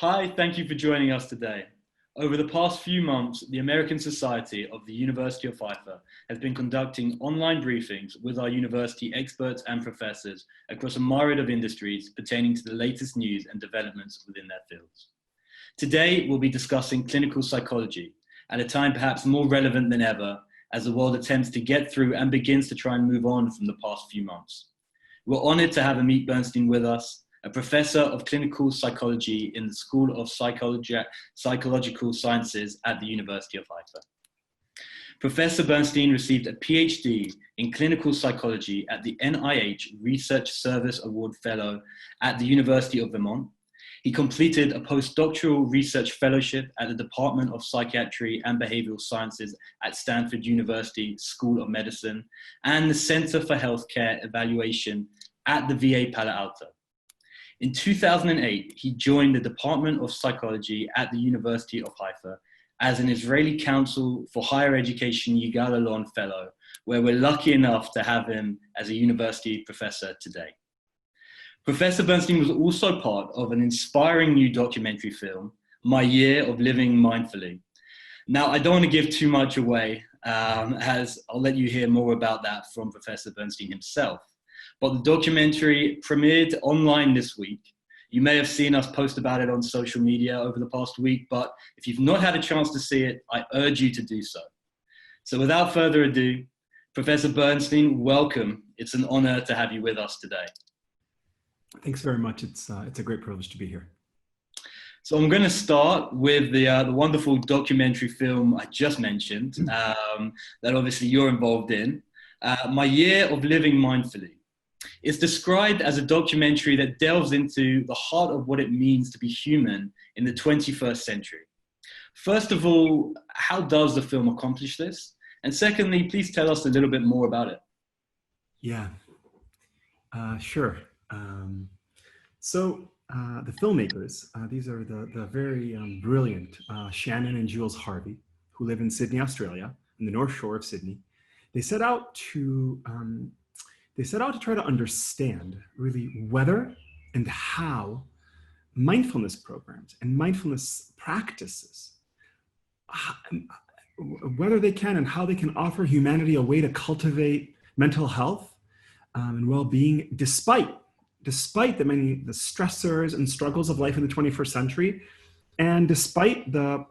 Hi, thank you for joining us today. Over the past few months, the American Society of the University of Haifa has been conducting online briefings with our university experts and professors across a myriad of industries pertaining to the latest news and developments within their fields. Today, we'll be discussing clinical psychology at a time perhaps more relevant than ever as the world attempts to get through and begins to try and move on from the past few months. We're honored to have Amit Bernstein with us, a professor of clinical psychology in the School of Psychological Sciences at the University of Haifa. Professor Bernstein received a PhD in clinical psychology at the NIH Research Service Award Fellow at the University of Vermont. He completed a postdoctoral research fellowship at the Department of Psychiatry and Behavioral Sciences at Stanford University School of Medicine and the Center for Healthcare Evaluation at the VA Palo Alto. In 2008, he joined the Department of Psychology at the University of Haifa as an Israeli Council for Higher Education Yigal Allon Fellow, where we're lucky enough to have him as a university professor today. Professor Bernstein was also part of an inspiring new documentary film, My Year of Living Mindfully. Now, I don't want to give too much away, as I'll let you hear more about that from Professor Bernstein himself. But the documentary premiered online this week. You may have seen us post about it on social media over the past week, but if you've not had a chance to see it, I urge you to do so. So without further ado, Professor Bernstein, welcome. It's an honor to have you with us today. Thanks very much. It's a great privilege to be here. So I'm going to start with the wonderful documentary film I just mentioned, that obviously you're involved in, My Year of Living Mindfully. It's described as a documentary that delves into the heart of what it means to be human in the 21st century. First of all, how does the film accomplish this? And secondly, please tell us a little bit more about it. Yeah, sure. The filmmakers, these are the very brilliant Shannon and Jules Harvey, who live in Sydney, Australia, in the North Shore of Sydney. They set out to try to understand really whether and how mindfulness programs and mindfulness practices, whether they can and how they can offer humanity a way to cultivate mental health and well-being despite the stressors and struggles of life in the 21st century, and despite the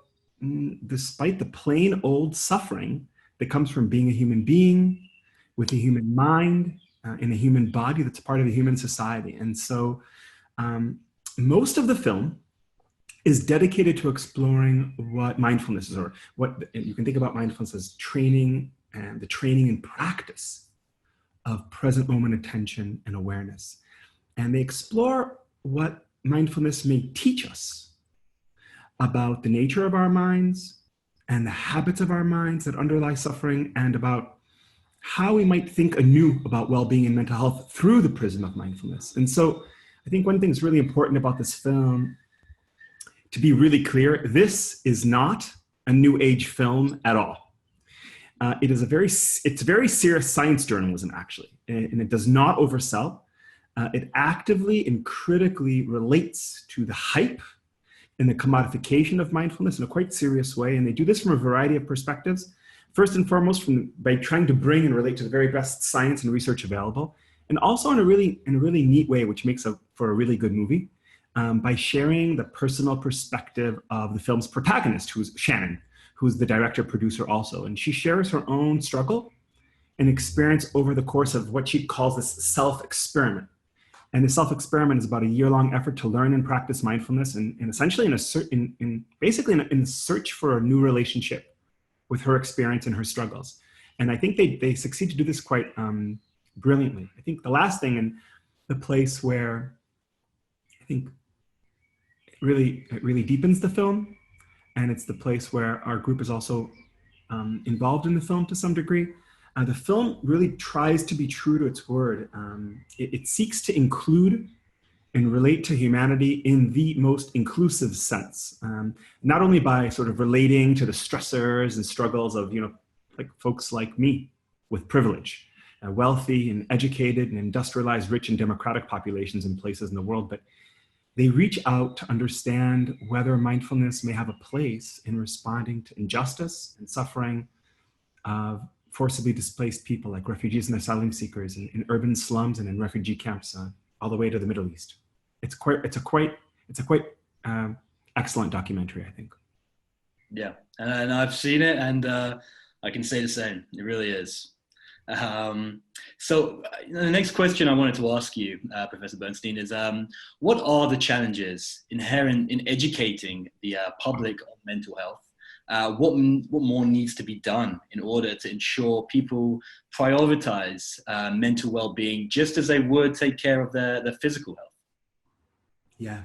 plain old suffering that comes from being a human being with a human mind in a human body that's part of a human society. And so most of the film is dedicated to exploring what mindfulness is, or what you can think about mindfulness as training, and the training and practice of present moment attention and awareness. And they explore what mindfulness may teach us about the nature of our minds and the habits of our minds that underlie suffering, and about how we might think anew about well-being and mental health through the prism of mindfulness. And so I think one thing that's really important about this film, to be really clear, this is not a new age film at all. It's very serious science journalism, actually, and it does not oversell. It actively and critically relates to the hype and the commodification of mindfulness in a quite serious way. And they do this from a variety of perspectives. First and foremost, by trying to bring and relate to the very best science and research available, and also in a really neat way, which makes for a really good movie, by sharing the personal perspective of the film's protagonist, who's Shannon, who's the director producer also, and she shares her own struggle and experience over the course of what she calls this self-experiment. And the self-experiment is about a year-long effort to learn and practice mindfulness, and essentially in search for a new relationship with her experience and her struggles. And I think they succeed to do this quite brilliantly. I think the last thing, and the place where I think it really deepens the film, and it's the place where our group is also involved in the film to some degree. The film really tries to be true to its word. It seeks to include and relate to humanity in the most inclusive sense, not only by sort of relating to the stressors and struggles of, like folks like me with privilege, wealthy and educated and industrialized, rich and democratic populations in places in the world, but They reach out to understand whether mindfulness may have a place in responding to injustice and suffering of forcibly displaced people like refugees and asylum seekers in urban slums and in refugee camps all the way to the Middle East. It's a quite excellent documentary, I think. Yeah, and I've seen it, and I can say the same. It really is. So the next question I wanted to ask you, Professor Bernstein, is what are the challenges inherent in educating the public on mental health? What more needs to be done in order to ensure people prioritize mental well-being just as they would take care of their physical health? Yeah,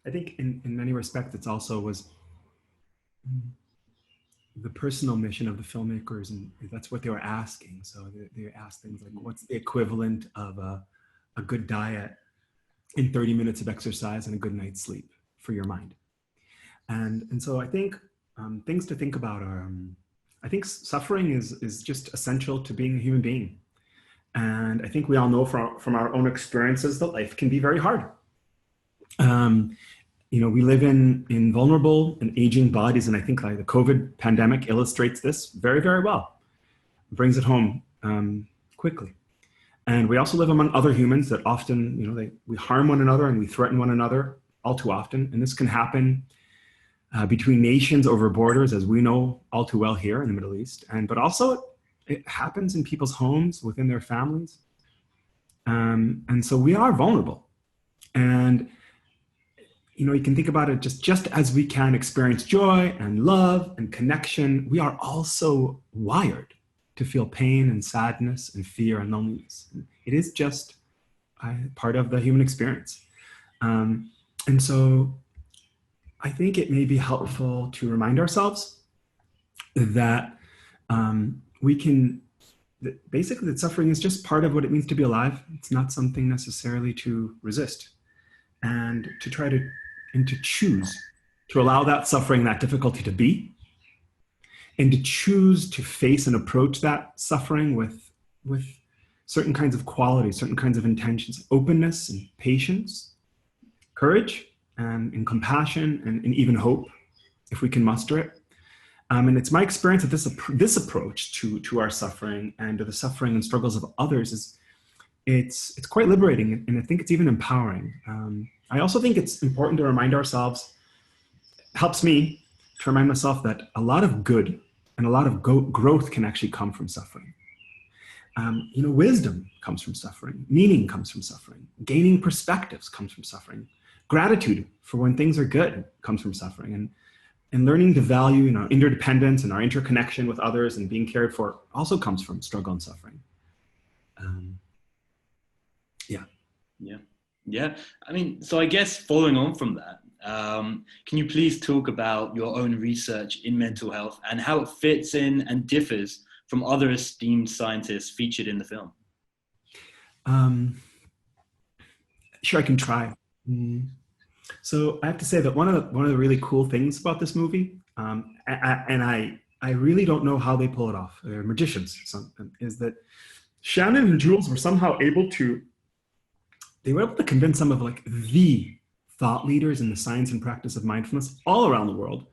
I think in many respects, it's also was the personal mission of the filmmakers, and that's what they were asking. So they asked things like, what's the equivalent of a good diet in 30 minutes of exercise and a good night's sleep for your mind? And so I think things to think about are, I think suffering is just essential to being a human being. And I think we all know from our own experiences that life can be very hard. We live in vulnerable and aging bodies, and I think the COVID pandemic illustrates this very, very well. It brings it home quickly. And we also live among other humans that often, we harm one another and we threaten one another all too often. And this can happen between nations over borders, as we know all too well here in the Middle East. But also it happens in people's homes, within their families. And so we are vulnerable. And you can think about it just as we can experience joy and love and connection, we are also wired to feel pain and sadness and fear and loneliness. It is just part of the human experience. And so I think it may be helpful to remind ourselves that basically that suffering is just part of what it means to be alive. It's not something necessarily to resist, and to try to choose to allow that suffering, that difficulty to be, and to choose to face and approach that suffering with certain kinds of qualities, certain kinds of intentions, openness and patience, courage and compassion and even hope, if we can muster it. And it's my experience that this approach to our suffering and to the suffering and struggles of others it's quite liberating, and I think it's even empowering. I also think it's important to remind ourselves, helps me to remind myself that a lot of good and a lot of growth can actually come from suffering. Wisdom comes from suffering. Meaning comes from suffering. Gaining perspectives comes from suffering. Gratitude for when things are good comes from suffering. And learning to value our interdependence and our interconnection with others and being cared for also comes from struggle and suffering. Yeah. I mean, so I guess following on from that, can you please talk about your own research in mental health and how it fits in and differs from other esteemed scientists featured in the film? Sure, I can try. So I have to say that one of the really cool things about this movie, and I really don't know how they pull it off. They're magicians, is that Shannon and Jules were somehow able to convince some of the thought leaders in the science and practice of mindfulness all around the world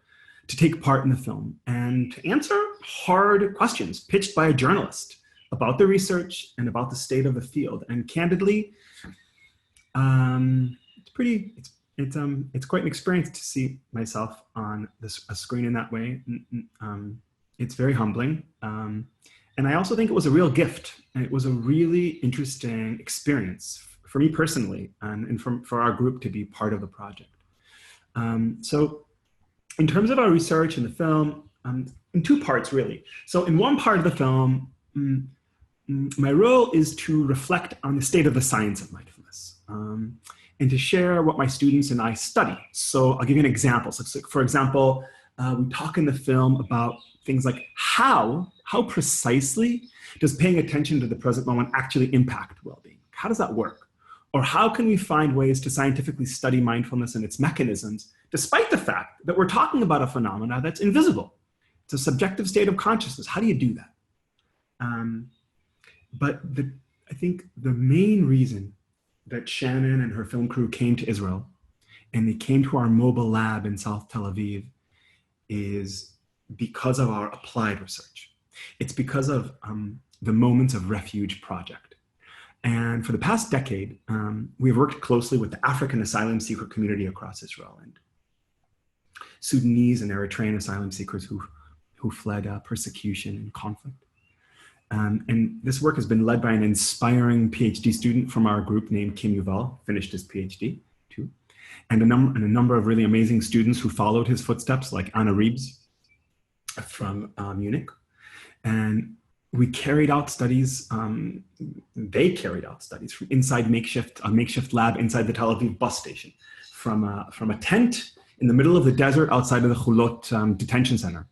to take part in the film and to answer hard questions pitched by a journalist about the research and about the state of the field. And candidly, it's quite an experience to see myself on a screen in that way. It's very humbling. And I also think it was a real gift. And it was a really interesting experience for me personally, and for our group to be part of the project. So in terms of our research in the film, in two parts really. So in one part of the film, my role is to reflect on the state of the science of mindfulness, and to share what my students and I study. So I'll give you an example. So for example, we talk in the film about things like how precisely does paying attention to the present moment actually impact well-being? How does that work? Or how can we find ways to scientifically study mindfulness and its mechanisms, despite the fact that we're talking about a phenomena that's invisible? It's a subjective state of consciousness. How do you do that? I think the main reason that Shannon and her film crew came to Israel and they came to our mobile lab in South Tel Aviv is because of our applied research. It's because of the Moments of Refuge Project. And for the past decade, we've worked closely with the African asylum seeker community across Israel and Sudanese and Eritrean asylum seekers who fled persecution and conflict. And this work has been led by an inspiring PhD student from our group named Kim Yuval, finished his PhD too, and a number of really amazing students who followed his footsteps, like Anna Reeves from Munich. And we carried out studies, they carried out studies from inside a makeshift lab inside the Tel Aviv bus station, from a tent in the middle of the desert outside of the Chulot detention center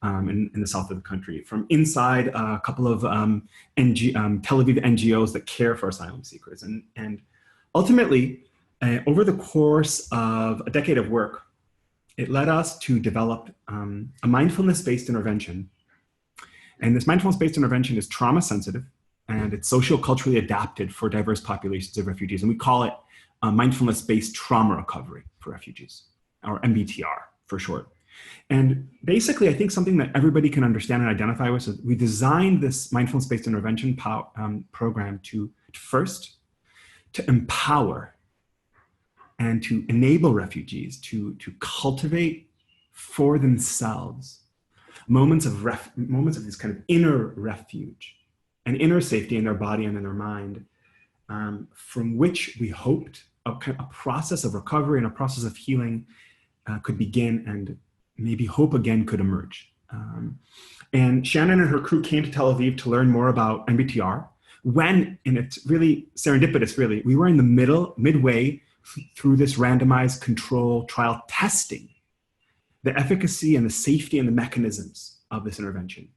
in the south of the country, from inside a couple of Tel Aviv NGOs that care for asylum seekers. And ultimately, over the course of a decade of work, it led us to develop a mindfulness-based intervention. And this mindfulness-based intervention is trauma sensitive, and it's socio-culturally adapted for diverse populations of refugees. And we call it mindfulness-based trauma recovery for refugees, or MBTR for short. And basically, I think something that everybody can understand and identify with is we designed this mindfulness-based intervention program to empower and to enable refugees to cultivate for themselves moments of this kind of inner refuge and inner safety in their body and in their mind, from which we hoped a process of recovery and a process of healing could begin, and maybe hope again could emerge. And Shannon and her crew came to Tel Aviv to learn more about MBTR when, and it's really serendipitous really, we were in the midway through this randomized control trial testing the efficacy and the safety and the mechanisms of this intervention.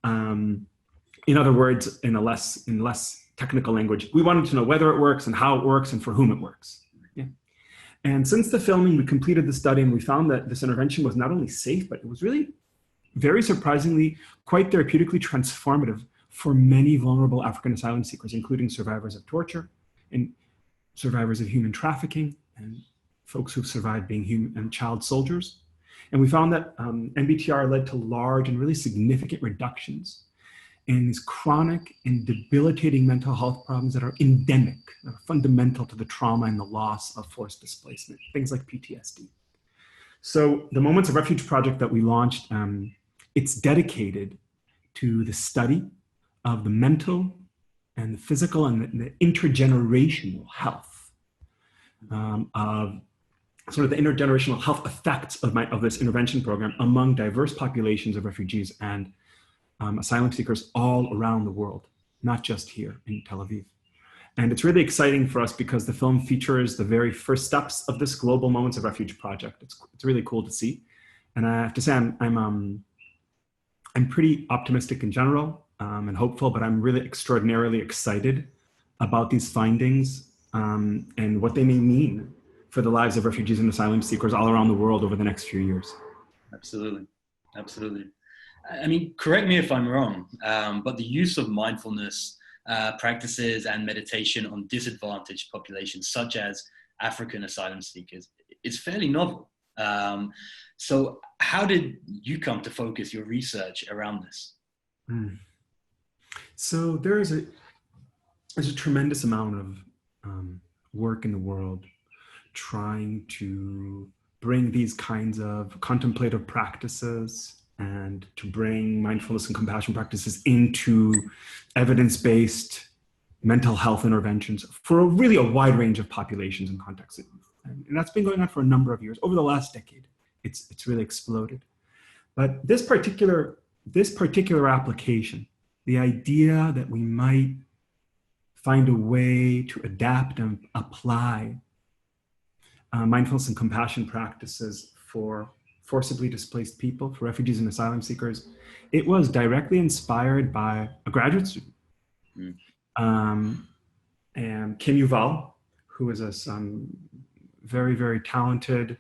In other words, in less technical language, we wanted to know whether it works and how it works and for whom it works. Yeah. And since the filming, we completed the study and we found that this intervention was not only safe, but it was really, very surprisingly, quite therapeutically transformative for many vulnerable African asylum seekers, including survivors of torture and survivors of human trafficking and folks who've survived being child soldiers. And we found that MBTR led to large and really significant reductions in these chronic and debilitating mental health problems that are endemic, that are fundamental to the trauma and the loss of forced displacement, things like PTSD. So the Moments of Refuge project that we launched, it's dedicated to the study of the mental and the physical and the intergenerational health of sort of the intergenerational health effects of this intervention program among diverse populations of refugees and asylum seekers all around the world, not just here in Tel Aviv. And it's really exciting for us because the film features the very first steps of this global Moments of Refuge project. It's really cool to see. And I have to say, I'm pretty optimistic in general and hopeful, but I'm really extraordinarily excited about these findings and what they may mean for the lives of refugees and asylum seekers all around the world over the next few years. Absolutely, absolutely. I mean, correct me if I'm wrong, but the use of mindfulness practices and meditation on disadvantaged populations, such as African asylum seekers, is fairly novel. So how did you come to focus your research around this? So there's a tremendous amount of work in the world trying to bring these kinds of contemplative practices and to bring mindfulness and compassion practices into evidence-based mental health interventions for really a wide range of populations and contexts. And that's been going on for a number of years. Over the last decade, it's really exploded. But this particular application, the idea that we might find a way to adapt and apply mindfulness and compassion practices for forcibly displaced people, for refugees and asylum seekers, it was directly inspired by a graduate student, and Kim Yuval, who is a very, very talented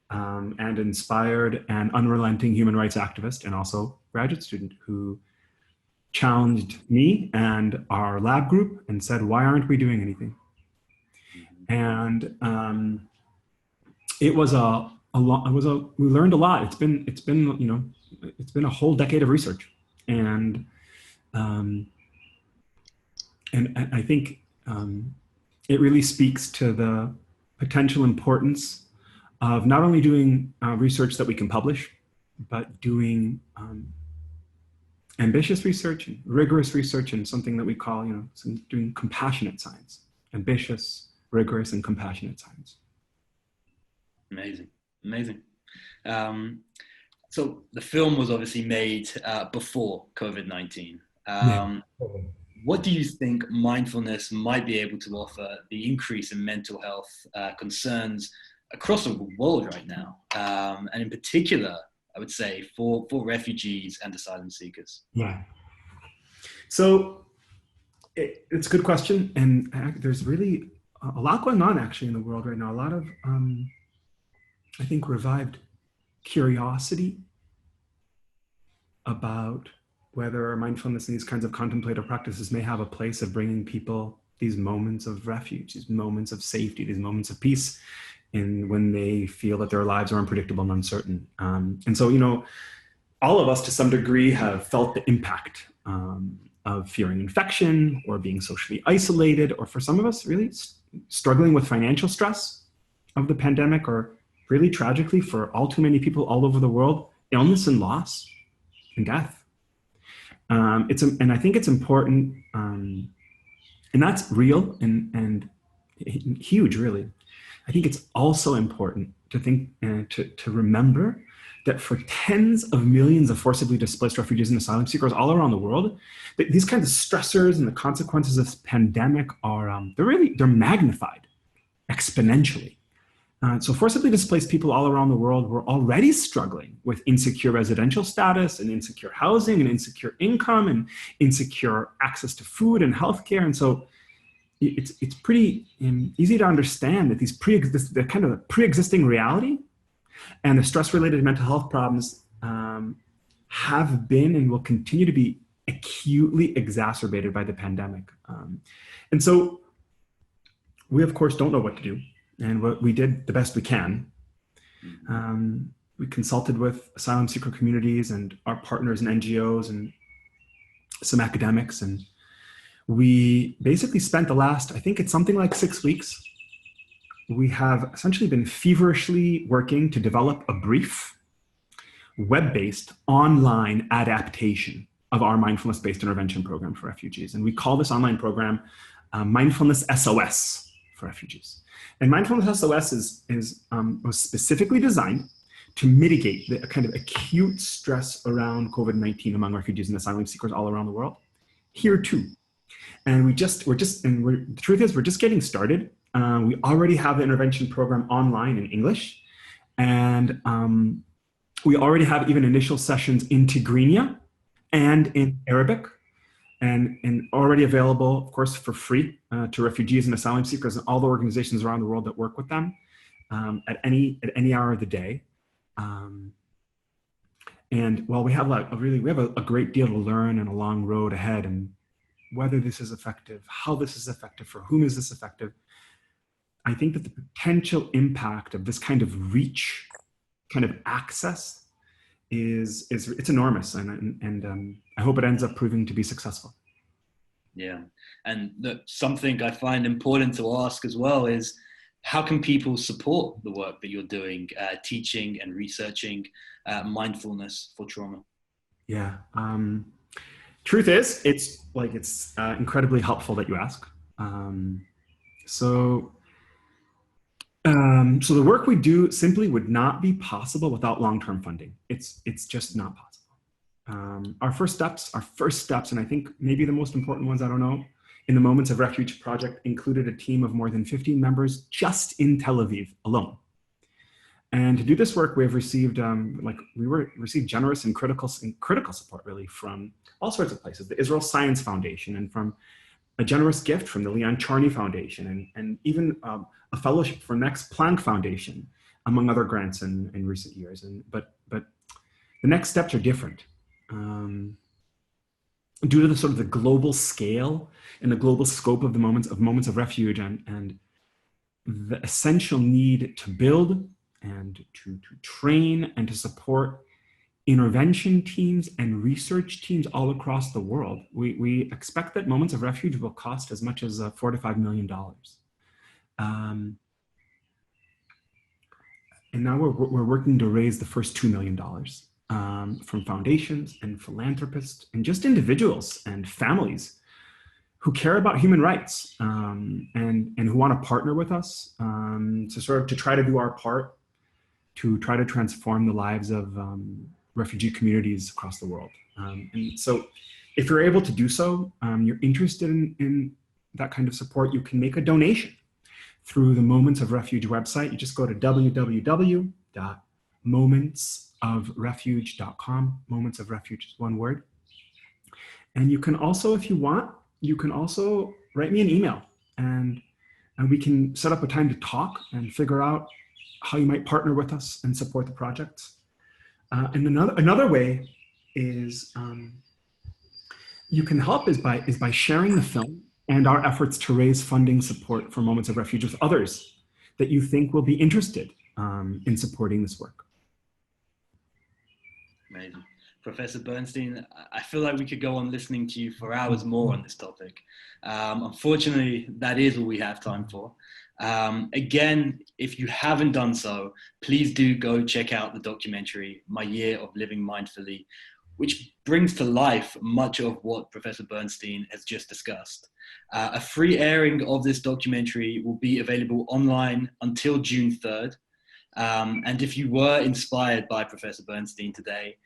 and inspired and unrelenting human rights activist, and also graduate student who challenged me and our lab group and said, why aren't we doing anything? And It was a lot. We learned a lot. It's been a whole decade of research, and um, and I think it really speaks to the potential importance of not only doing research that we can publish, but doing ambitious research and rigorous research, and something that we call, doing compassionate science. Ambitious, rigorous, and compassionate science. Amazing, amazing. So the film was obviously made before COVID-19. Yeah. What do you think mindfulness might be able to offer the increase in mental health concerns across the world right now? And in particular, I would say for refugees and asylum seekers. Yeah. So it's a good question. And there's really a lot going on actually in the world right now. A lot of, I think, revived curiosity about whether mindfulness and these kinds of contemplative practices may have a place of bringing people these moments of refuge, these moments of safety, these moments of peace, and when they feel that their lives are unpredictable and uncertain. And so, all of us to some degree have felt the impact of fearing infection or being socially isolated, or for some of us really struggling with financial stress of the pandemic, or really tragically for all too many people all over the world, illness and loss and death. And I think it's important, and that's real and huge, really. I think it's also important to think to remember that for tens of millions of forcibly displaced refugees and asylum seekers all around the world, these kinds of stressors and the consequences of this pandemic are they're magnified exponentially. So forcibly displaced people all around the world were already struggling with insecure residential status and insecure housing and insecure income and insecure access to food and healthcare. And so it's pretty easy to understand that the kind of pre-existing reality and the stress-related mental health problems have been and will continue to be acutely exacerbated by the pandemic. And so we, of course, don't know what to do. And what we did the best we can. We consulted with asylum seeker communities and our partners and NGOs and some academics. And we basically spent the last, I think it's something like 6 weeks. We have essentially been feverishly working to develop a brief, web-based online adaptation of our mindfulness-based intervention program for refugees. And we call this online program Mindfulness SOS for refugees. And Mindfulness SOS was specifically designed to mitigate the kind of acute stress around COVID-19 among refugees and asylum seekers all around the world, here too. And the truth is, we're just getting started. We already have the intervention program online in English, and we already have even initial sessions in Tigrinya and in Arabic, and already available, of course, for free to refugees and asylum seekers and all the organizations around the world that work with them at any hour of the day. And while we have a great deal to learn and a long road ahead, and whether this is effective, how this is effective, for whom is this effective, I think that the potential impact of this kind of reach, kind of access, it's enormous, and I hope it ends up proving to be successful. Yeah, and something I find important to ask as well is, how can people support the work that you're doing, teaching and researching mindfulness for trauma? Yeah, truth is, it's incredibly helpful that you ask. So the work we do simply would not be possible without long-term funding. It's just not possible. Our first steps, and I think maybe the most important ones, I don't know, in the Moments of Refuge Project included a team of more than 15 members just in Tel Aviv alone. And to do this work, we have received received generous and critical support, really, from all sorts of places. The Israel Science Foundation, and from a generous gift from the Leon Charney Foundation, and even a fellowship for Next Planck Foundation, among other grants in recent years. But the next steps are different. Due to the sort of the global scale and the global scope of the Moments of Refuge, and the essential need to build and to train and to support intervention teams and research teams all across the world. We expect that Moments of Refuge will cost as much as $4 to $5 million. And now we're working to raise the first $2 million from foundations and philanthropists and just individuals and families who care about human rights and who want to partner with us to try to do our part to try to transform the lives of refugee communities across the world. And so if you're able to do so, you're interested in that kind of support, you can make a donation through the Moments of Refuge website. You just go to www.momentsofrefuge.com. Moments of Refuge is one word. And you can also, if you want, you can also write me an email and we can set up a time to talk and figure out how you might partner with us and support the project. And another way is you can help is by sharing the film and our efforts to raise funding support for Moments of Refuge with others that you think will be interested in supporting this work. Amazing. Professor Bernstein, I feel like we could go on listening to you for hours more on this topic. Unfortunately, that is all we have time for. Again, if you haven't done so, please do go check out the documentary, My Year of Living Mindfully, which brings to life much of what Professor Bernstein has just discussed. A free airing of this documentary will be available online until June 3rd. And if you were inspired by Professor Bernstein today,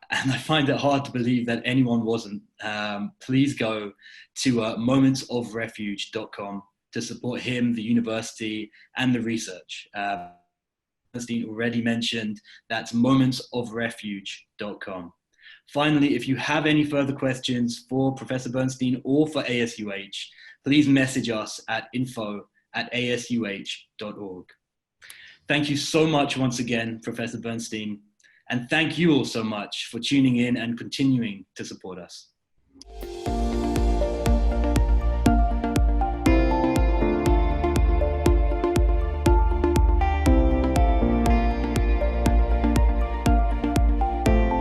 and I find it hard to believe that anyone wasn't, please go to momentsofrefuge.com to support him, the university, and the research. Bernstein already mentioned, that's momentsofrefuge.com. Finally, if you have any further questions for Professor Bernstein or for ASUH, please message us at info@asuh.org. Thank you so much once again, Professor Bernstein, and thank you all so much for tuning in and continuing to support us.